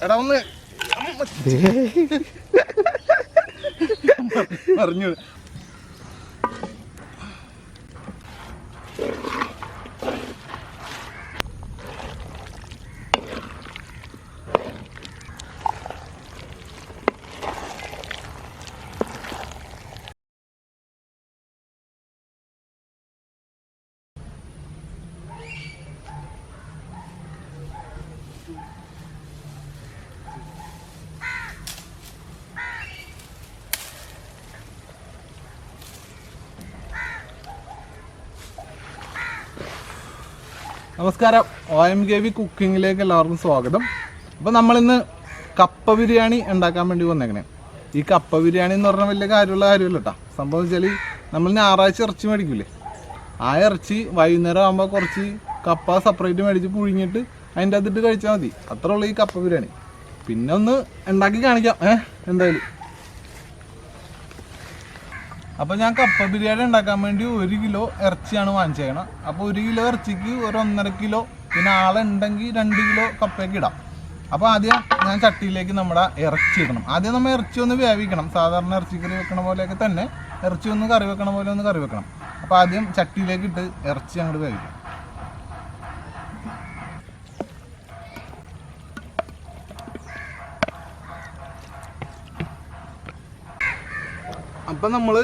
എടാ ഒന്ന് അറിഞ്ഞു. നമസ്കാരം, OMKV കുക്കിങ്ങിലേക്ക് എല്ലാവർക്കും സ്വാഗതം. അപ്പോൾ നമ്മളിന്ന് കപ്പ ബിരിയാണി ഉണ്ടാക്കാൻ വേണ്ടി വന്നേക്കണേ. ഈ കപ്പ ബിരിയാണി എന്ന് പറഞ്ഞാൽ വലിയ കാര്യമുള്ള കാര്യമല്ല കേട്ടോ. സംഭവം വെച്ചാൽ നമ്മൾ ഞായറാഴ്ച ഇറച്ചി മേടിക്കില്ലേ, ആ ഇറച്ചി വൈകുന്നേരം ആകുമ്പോൾ കുറച്ച് കപ്പ സെപ്പറേറ്റ് മേടിച്ച് പുഴുങ്ങിയിട്ട് അതിൻ്റെ അതിട്ട് കഴിച്ചാൽ മതി. അത്രേ ഉള്ളൂ ഈ കപ്പ ബിരിയാണി. പിന്നെ ഒന്ന് ഉണ്ടാക്കി കാണിക്കാം എന്തായാലും. അപ്പോൾ ഞാൻ കപ്പ ബിരിയാണി ഉണ്ടാക്കാൻ വേണ്ടി 1 കിലോ ഇറച്ചിയാണ് വാങ്ങിച്ചേക്കണം. അപ്പോൾ 1 കിലോ ഇറച്ചിക്ക് 1.5 കിലോ, പിന്നെ ആളുണ്ടെങ്കിൽ 2 കിലോ കപ്പയൊക്കെ ഇടാം. അപ്പോൾ ആദ്യം ഞാൻ ചട്ടിയിലേക്ക് നമ്മുടെ ഇറച്ചി ഇടണം. ആദ്യം നമ്മൾ ഇറച്ചി ഒന്ന് വേവിക്കണം. സാധാരണ ഇറച്ചി കറി വെക്കണ പോലെയൊക്കെ തന്നെ ഇറച്ചി ഒന്ന് കറി വെക്കണ പോലെ ഒന്ന് കറി വെക്കണം. അപ്പോൾ ആദ്യം ചട്ടിയിലേക്ക് ഇട്ട് ഇറച്ചി അങ്ങോട്ട് വേവിക്കണം. അപ്പം നമ്മൾ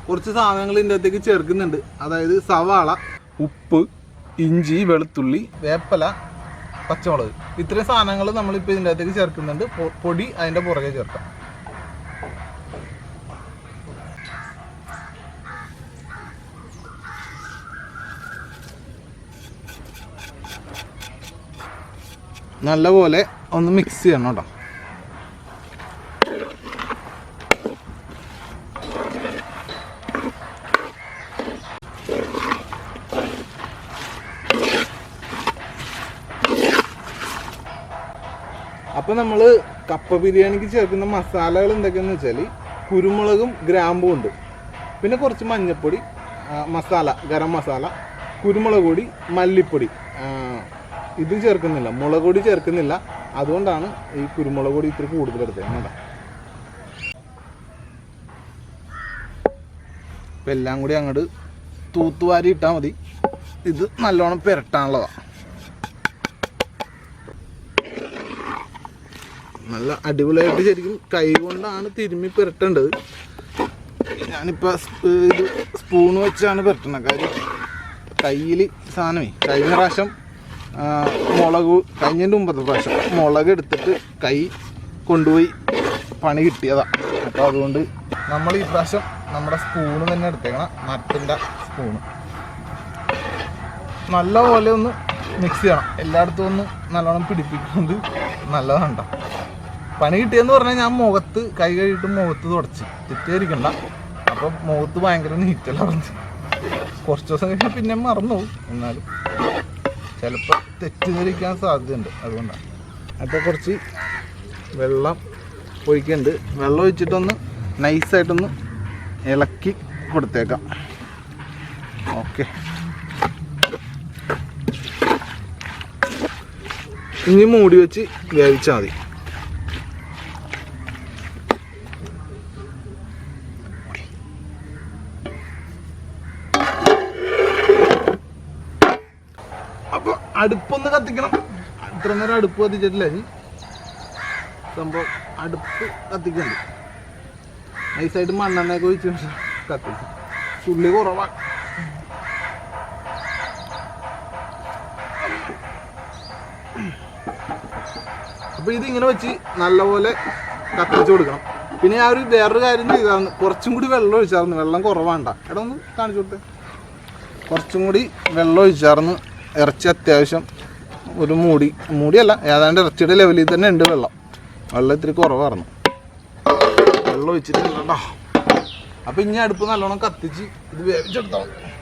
കുറച്ച് സാധനങ്ങൾ ഇതിൻ്റെ അകത്തേക്ക് ചേർക്കുന്നുണ്ട്. അതായത് സവാള, ഉപ്പ്, ഇഞ്ചി, വെളുത്തുള്ളി, വേപ്പല, പച്ചമുളക്, ഇത്രയും സാധനങ്ങൾ നമ്മളിപ്പോൾ ഇതിൻ്റെ അകത്തേക്ക് ചേർക്കുന്നുണ്ട്. പൊടി അതിൻ്റെ പുറകെ ചേർക്കാം. നല്ലപോലെ ഒന്ന് മിക്സ് ചെയ്യണം കേട്ടോ. അപ്പോൾ നമ്മൾ കപ്പ ബിരിയാണിക്ക് ചേർക്കുന്ന മസാലകൾ എന്തൊക്കെയാണെന്ന് വെച്ചാൽ കുരുമുളകും ഗ്രാമ്പും ഉണ്ട്, പിന്നെ കുറച്ച് മഞ്ഞൾപ്പൊടി, മസാല, ഗരം മസാല, കുരുമുളക് പൊടി, മല്ലിപ്പൊടി, ഇത് ചേർക്കുന്നില്ല, മുളക് പൊടി ചേർക്കുന്നില്ല. അതുകൊണ്ടാണ് ഈ കുരുമുളക് പൊടി ഇത്തിരി കൂടുതലെടുത്തത് കേട്ടോ. അപ്പം എല്ലാം കൂടി അങ്ങോട്ട് തൂത്തുവാരി ഇട്ടാൽ മതി. ഇത് നല്ലോണം പുരട്ടാനുള്ളതാണ്. നല്ല അടിപൊളിയായിട്ട് ശരിക്കും കൈ കൊണ്ടാണ് തിരുമ്മി പുരട്ടേണ്ടത്. ഞാനിപ്പോൾ ഇത് സ്പൂണ് വെച്ചാണ് പുരട്ടണത്. കാര്യം കയ്യിൽ സാധനമേ, കഴിഞ്ഞ പ്രാവശ്യം കഴിഞ്ഞതിൻ്റെ മുമ്പത്തെ പ്രാവശ്യം മുളക് എടുത്തിട്ട് കൈ കൊണ്ടുപോയി പണി കിട്ടിയതാണ്. അപ്പോൾ അതുകൊണ്ട് നമ്മൾ ഈ പ്രാവശ്യം നമ്മുടെ സ്പൂണ് തന്നെ എടുത്തേക്കണം, മരത്തിൻ്റെ സ്പൂണ്. നല്ലപോലെ ഒന്ന് മിക്സ് ചെയ്യണം, എല്ലായിടത്തും ഒന്ന് നല്ലോണം പിടിപ്പിക്കുന്നത് നല്ലതാണ്. പണി കിട്ടിയെന്ന് പറഞ്ഞാൽ ഞാൻ മുഖത്ത് കൈ കഴിയിട്ട് മുഖത്ത് തുടച്ച് തെറ്റിദ്ധരിക്കണ്ട. അപ്പം മുഖത്ത് ഭയങ്കര നീറ്റല്ല പറഞ്ഞ് കുറച്ച് ദിവസം കഴിഞ്ഞാൽ പിന്നെ മറന്നു പോകും. എന്നാലും ചിലപ്പോൾ തെറ്റിദ്ധരിക്കാൻ സാധ്യതയുണ്ട്, അതുകൊണ്ടാണ്. അപ്പോൾ കുറച്ച് വെള്ളം ഒഴിക്കുന്നുണ്ട്. വെള്ളം ഒഴിച്ചിട്ടൊന്ന് നൈസായിട്ടൊന്ന് ഇളക്കി കൊടുത്തേക്കാം. ഓക്കെ, ഇനി മൂടി വെച്ച് വേവിച്ചാൽ മതി. അപ്പോൾ അടുപ്പൊന്ന് കത്തിക്കണം. ഇത്ര നേരം അടുപ്പ് കത്തിച്ചിട്ടില്ല. ഇനി സംഭവം അടുപ്പ് കത്തിക്കുന്നുണ്ട്. നൈസായിട്ട് മണ്ണെണ്ണയൊക്കെ ഒഴിച്ച് കത്തിച്ച് ചുള്ളി കുറവാണ്. അപ്പോൾ ഇതിങ്ങനെ വെച്ച് നല്ലപോലെ കത്തിച്ച് കൊടുക്കണം. പിന്നെ ഞാൻ വേറൊരു കാര്യം ചെയ്തായിരുന്നു, കുറച്ചും കൂടി വെള്ളം ഒഴിച്ചായിരുന്നു. വെള്ളം കുറവാണ്ട. എടാ ഒന്ന് കാണിച്ചു കൊടുത്ത്. കുറച്ചും കൂടി വെള്ളം ഒഴിച്ചായിരുന്നു. ഇറച്ചി അത്യാവശ്യം ഒരു മൂടിയല്ല, ഏതാണ്ട് ഇറച്ചിയുടെ ലെവലിൽ തന്നെ ഉണ്ട് വെള്ളം. വെള്ളം ഇത്തിരി കുറവായിരുന്നു, വെള്ളം ഒഴിച്ചിട്ടില്ല കേട്ടോ. അപ്പോൾ ഇനി അടുപ്പ് നല്ലോണം കത്തിച്ച് ഇത് വേവിച്ചെടുത്താൽ മതി.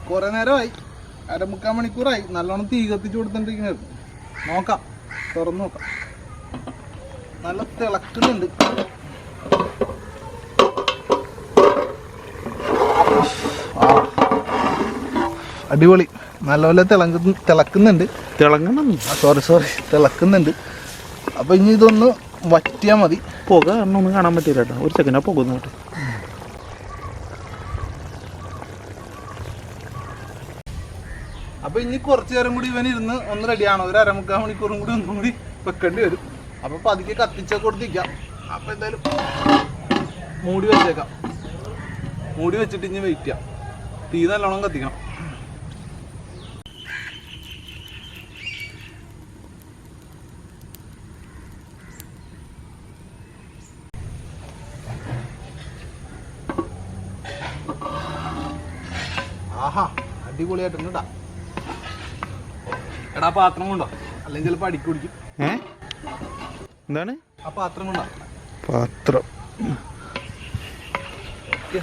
കുറേ നേരമായി, 1/4 മണിക്കൂറായി. നല്ലോണം തീ കത്തിച്ച് കൊടുത്തോണ്ടിരിക്കുന്നത്. നോക്കാം, തുറന്ന് നോക്കാം. നല്ല തിളക്കുന്നുണ്ട്. അടിപൊളി, നല്ലപോലെ തിളക്കുന്നുണ്ട്. തിളക്കുന്നുണ്ട്. അപ്പൊ ഇനി ഇതൊന്ന് വറ്റിയാൽ മതി. പുക ഒന്നും കാണാൻ പറ്റില്ല കേട്ടോ, ഒരു സെക്കൻഡ് പോകുന്നു കേട്ടോ. അപ്പൊ ഇനി കുറച്ചു നേരം കൂടി ഇവൻ ഇരുന്ന് ഒന്ന് റെഡിയാണ്. ഒരു 1/4 മണിക്കൂറും കൂടി ഒന്നും കൂടി വെക്കേണ്ടി വരും. അപ്പൊ പതുക്കെ കത്തിച്ച കൊടുത്തിരിക്കാം. അപ്പൊ എന്തായാലും മൂടി വെച്ചേക്കാം. മൂടി വെച്ചിട്ട് ഇനി വെയിറ്റ് ചെയ്യാം. തീ നല്ലോണം കത്തിക്കണം. ആഹാ, അടിപൊളിയായിട്ടുണ്ട് കേട്ടാ. എടാ പാത്രം കൊണ്ടോ, അല്ലെങ്കിൽ ചിലപ്പോൾ അടിക്ക് പിടിക്കും. എന്താണ് ആ പാത്രം കൊണ്ടോ? പാത്രം. ഓക്കെ,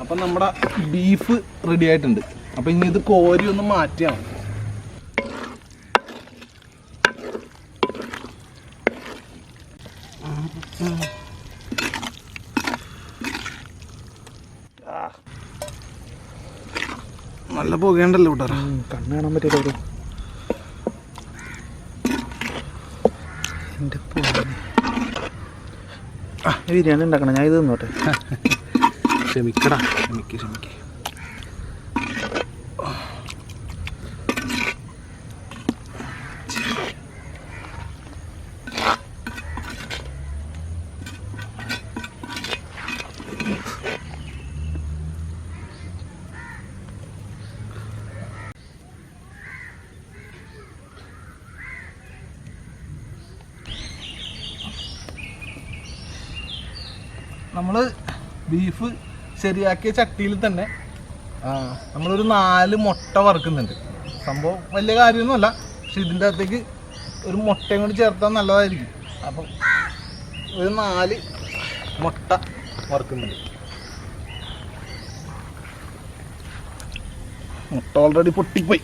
അപ്പം നമ്മുടെ ബീഫ് റെഡി ആയിട്ടുണ്ട്. അപ്പം ഇനി ഇത് കോരി ഒന്ന് മാറ്റിയാണ്. നല്ല പുകയുണ്ടല്ലോ കൂട്ടാ, കണ്ണ് കാണാൻ പറ്റില്ല. എൻ്റെ ബിരിയാണി ഉണ്ടാക്കണം, ഞാൻ ഇത് തിന്നോട്ടെ. ക്ഷമിക്കടാ, ക്ഷമിക്ക്. നമ്മൾ ബീഫ് ശരിയാക്കിയ ചട്ടിയിൽ തന്നെ നമ്മളൊരു 4 മുട്ട വറുക്കുന്നുണ്ട്. സംഭവം വലിയ കാര്യമൊന്നുമല്ല, പക്ഷെ ഇതിൻ്റെ അകത്തേക്ക് ഒരു മുട്ടയും കൂടി ചേർത്താൽ നല്ലതായിരിക്കും. അപ്പം ഒരു 4 മുട്ട വറുക്കുന്നുണ്ട്. മുട്ട ഓൾറെഡി പൊട്ടിപ്പോയി.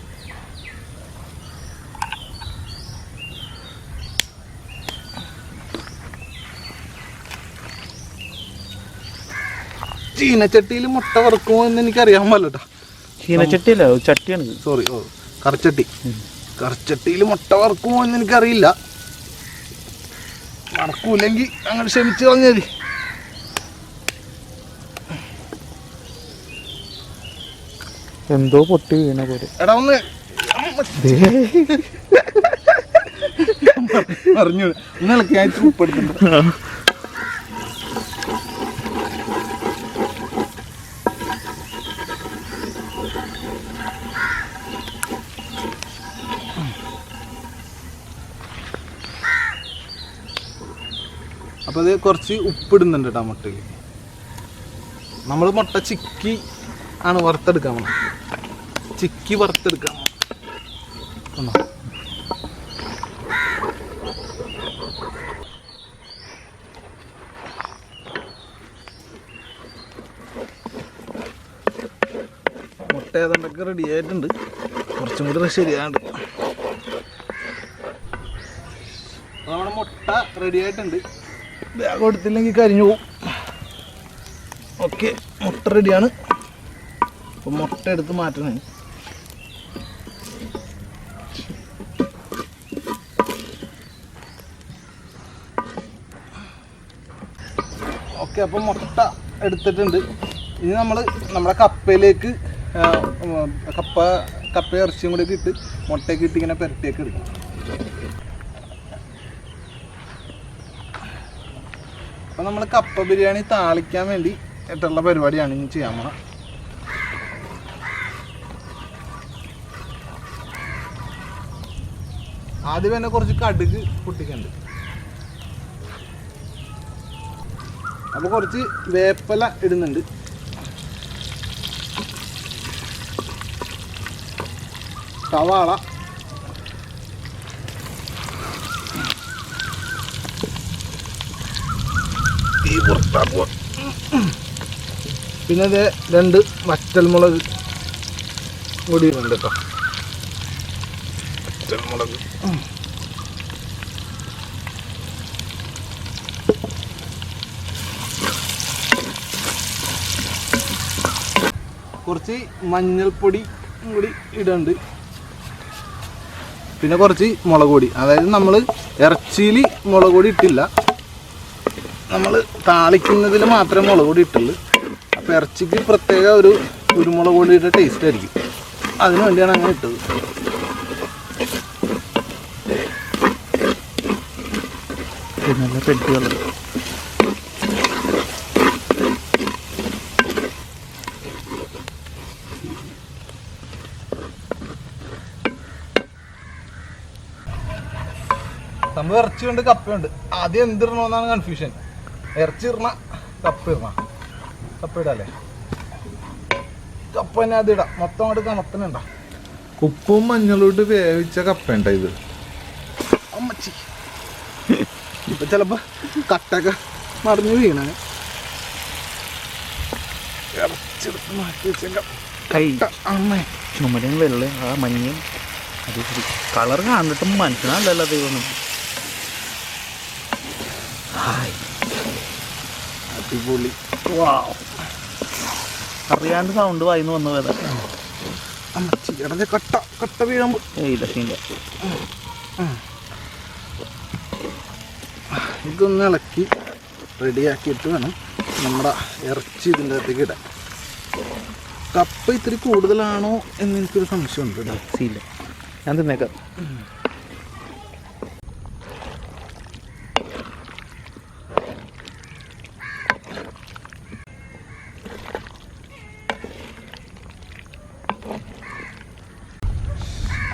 ചീനച്ചട്ടിയിൽ മുട്ട വറുക്കുമോ എന്ന് എനിക്കറിയാൻ പാടില്ല. ചീനച്ചട്ടിയല്ല, ചട്ടിയാണ്. സോറി, കറിച്ചട്ടിയിൽ മുട്ട വറുക്കുമോ എന്ന് എനിക്കറിയില്ല. വറക്കൂല്ലെങ്കിൽ അങ്ങനെ ക്ഷമിച്ച് കളഞ്ഞാൽ. എന്തോ പൊട്ടി വീണ പോലെ. എടാ ഒന്ന് അറിഞ്ഞു, ഇന്നലൊക്കെ ഞാൻ ഉപ്പെടുത്തുന്നുണ്ട്. അപ്പോൾ അത് കുറച്ച് ഉപ്പിടുന്നുണ്ട് കേട്ടോ മുട്ടയിൽ. നമ്മൾ മുട്ട ചിക്കി ആണ് വറുത്തെടുക്കാൻ വേണം. ചിക്കി വറുത്തെടുക്കാൻ വേണം. മുട്ട ഏതാണ്ടൊക്കെ റെഡി ആയിട്ടുണ്ട്. കുറച്ചും കൂടി ശരിയാണ്ട്. നമ്മുടെ മുട്ട റെഡി ആയിട്ടുണ്ട്. ബാഗ് കൊടുത്തില്ലെങ്കിൽ കരിഞ്ഞു പോവും. ഓക്കെ, മുട്ട റെഡിയാണ്. അപ്പം മുട്ട എടുത്ത് മാറ്റണേ. ഓക്കെ, അപ്പം മുട്ട എടുത്തിട്ടുണ്ട്. ഇനി നമ്മൾ നമ്മുടെ കപ്പയിലേക്ക് കപ്പ ഇറച്ചിയും കൂടി ഇട്ട് മുട്ടയൊക്കെ ഇട്ട് ഇങ്ങനെ പുരട്ടിയൊക്കെ എടുക്കണം. അപ്പം നമ്മൾ കപ്പ ബിരിയാണി താളിക്കാൻ വേണ്ടി ആയിട്ടുള്ള പരിപാടിയാണ് ഇനി ചെയ്യാൻ പോണത്. ആദ്യം തന്നെ കുറച്ച് കടുക് പൊട്ടിക്കുന്നുണ്ട്. അപ്പോൾ കുറച്ച് വേപ്പില ഇടുന്നുണ്ട്. സവാള, പിന്നെ ഇത് 2 വറ്റൽമുളക്, കൂടി ഇടുന്നുണ്ട് കേട്ടോ. പച്ചമുളക് കുറച്ച് മഞ്ഞൾപ്പൊടി കൂടി ഇടുന്നുണ്ട്. പിന്നെ കുറച്ച് മുളക് പൊടി. അതായത് നമ്മൾ ഇറച്ചിയിൽ മുളക് പൊടി ഇട്ടില്ല, നമ്മൾ താളിക്കുന്നതിൽ മാത്രമേ മുളക് പൊടി ഇട്ടുള്ളൂ. അപ്പോൾ ഇറച്ചിക്ക് പ്രത്യേക ഒരു കുരുമുളക് പൊടിയുടെ ടേസ്റ്റ് ആയിരിക്കും. അതിനു വേണ്ടിയാണ് അങ്ങനെ ഇട്ടത്. നല്ല പെട്ടികൾ സംഭവം ഇറച്ചിയുണ്ട്, കപ്പയുണ്ട്. ആദ്യം എന്തിടണമെന്നാണ് കൺഫ്യൂഷൻ. ഇറച്ചി ഇടണ, കപ്പ ഇടണ. കപ്പ ഇടല്ലേ, കപ്പ തന്നെ അത് ഇടാം. മൊത്തം അങ്ങോട്ട് കണത്തിനുണ്ട. ഉപ്പും മഞ്ഞളും ഇട്ട് വേവിച്ച കപ്പയുണ്ട ഇത്. അമ്മച്ചി ഇപ്പൊ ചിലപ്പോ കട്ടൊക്കെ മറിഞ്ഞു വീണാണ്. ഇറച്ചെടുത്ത് മാറ്റി വെച്ചേക്കാം. കൈ അമ്മേ ചുമലും വെള്ളം ആ മഞ്ഞയും അത് കളർ കണ്ടിട്ടും മനസ്സിനല്ലല്ലോ ദൈവം. അടിപൊളി. അറിയാണ്ട് സൗണ്ട് വായിന്ന് വന്നു വേദ. അമ്മച്ചി ഇടഞ്ഞ കട്ട കട്ട വീഴുമ്പോ ഇതൊന്ന് ഇളക്കി റെഡിയാക്കിയിട്ട് വേണം നമ്മുടെ ഇറച്ചി ഇതിൻ്റെ അകത്തേക്ക് ഇടാൻ. കപ്പ ഇത്തിരി കൂടുതലാണോ എന്ന് എനിക്കൊരു സംശയമുണ്ട്. ഇല്ല, ഞാൻ തിന്നേക്കാം.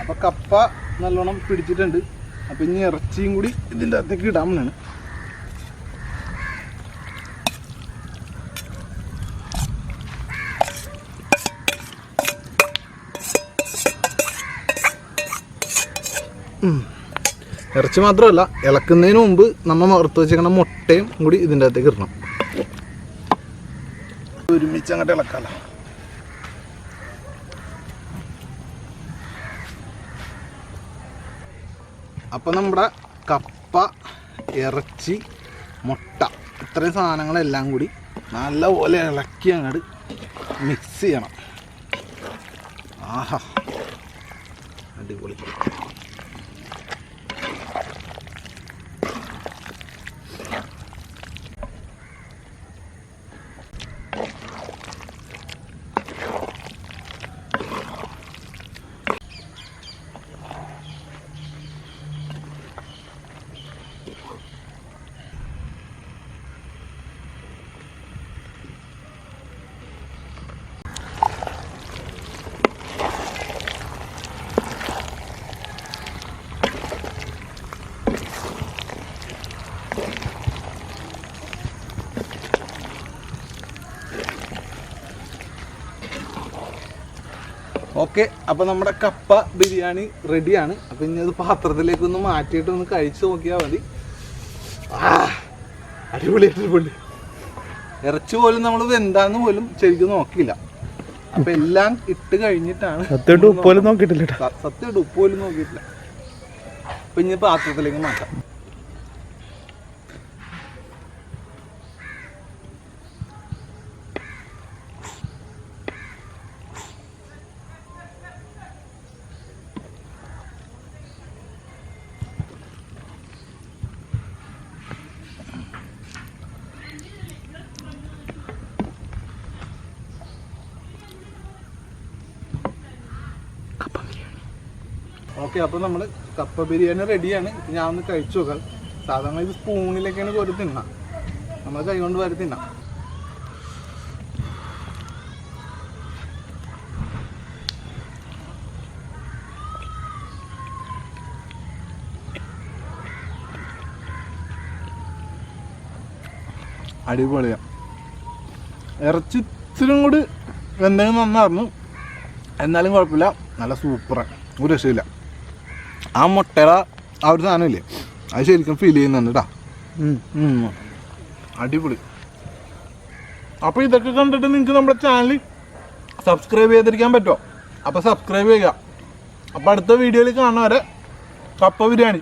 അപ്പം കപ്പ നല്ലോണം പിടിച്ചിട്ടുണ്ട്. അപ്പം ഇനി ഇറച്ചിയും കൂടി ഇതിൻ്റെ അകത്തേക്ക് ഇടാമെന്നാണ്. ഇറച്ചി മാത്രമല്ല, ഇളക്കുന്നതിന് മുമ്പ് നമ്മൾ വറുത്ത് വെച്ചേക്കണ മുട്ടയും കൂടി ഇതിൻ്റെ അകത്തേക്ക് ഇടണം. ഒരുമിച്ച് അങ്ങോട്ട് ഇളക്കാമല്ലോ. അപ്പം നമ്മുടെ കപ്പ, ഇറച്ചി, മുട്ട ഇത്രയും സാധനങ്ങളെല്ലാം കൂടി നല്ലപോലെ ഇളക്കി അങ്ങോട്ട് മിക്സ് ചെയ്യണം. ആഹാ, അടിപൊളി. ഓക്കെ, അപ്പോൾ നമ്മുടെ കപ്പ ബിരിയാണി റെഡിയാണ്. അപ്പം ഇനി അത് പാത്രത്തിലേക്കൊന്ന് മാറ്റിയിട്ട് ഒന്ന് കഴിച്ച് നോക്കിയാൽ മതി. അടിപൊളി അടിപൊളി. ഇറച്ചി പോലും നമ്മൾ വെന്താന്ന് പോലും ശരിക്കും നോക്കിയില്ല. അപ്പം എല്ലാം ഇട്ട് കഴിഞ്ഞിട്ടാണ്. സത്യമായിട്ട് ഉപ്പ് പോലും നോക്കിയിട്ടില്ല. സത്യമായിട്ട് ഉപ്പ് പോലും നോക്കിയിട്ടില്ല. അപ്പം ഇനി പാത്രത്തിലേക്ക് മാറ്റാം. ഓക്കെ, അപ്പോൾ നമ്മൾ കപ്പ ബിരിയാണി റെഡിയാണ്. ഞാൻ ഒന്ന് കഴിച്ചു നോക്കാം. സാധാരണ ഇത് സ്പൂണിലേക്കാണ് കോരി തിന്നാം, നമ്മൾ കൈ കൊണ്ട് വരെ തിന്നാം. അടിപൊളിയാണ്. ഇറച്ചി ഇച്ചിരി കൂടി എന്തെങ്കിലും നന്നായിരുന്നു, എന്നാലും കുഴപ്പമില്ല. നല്ല സൂപ്പറാണ്, ഒരു രക്ഷയില്ല. ആ മുട്ടയുടെ ആ ഒരു സാധനമില്ലേ, അത് ശരിക്കും ഫീൽ ചെയ്യുന്നുണ്ട് കേട്ടോ. അടിപൊളി. അപ്പോൾ ഇതൊക്കെ കണ്ടിട്ട് നിങ്ങൾക്ക് നമ്മുടെ ചാനൽ സബ്സ്ക്രൈബ് ചെയ്തിരിക്കാൻ പറ്റുമോ? അപ്പോൾ സബ്സ്ക്രൈബ് ചെയ്യുക. അപ്പോൾ അടുത്ത വീഡിയോയിൽ കാണുന്നവരെ കപ്പ ബിരിയാണി.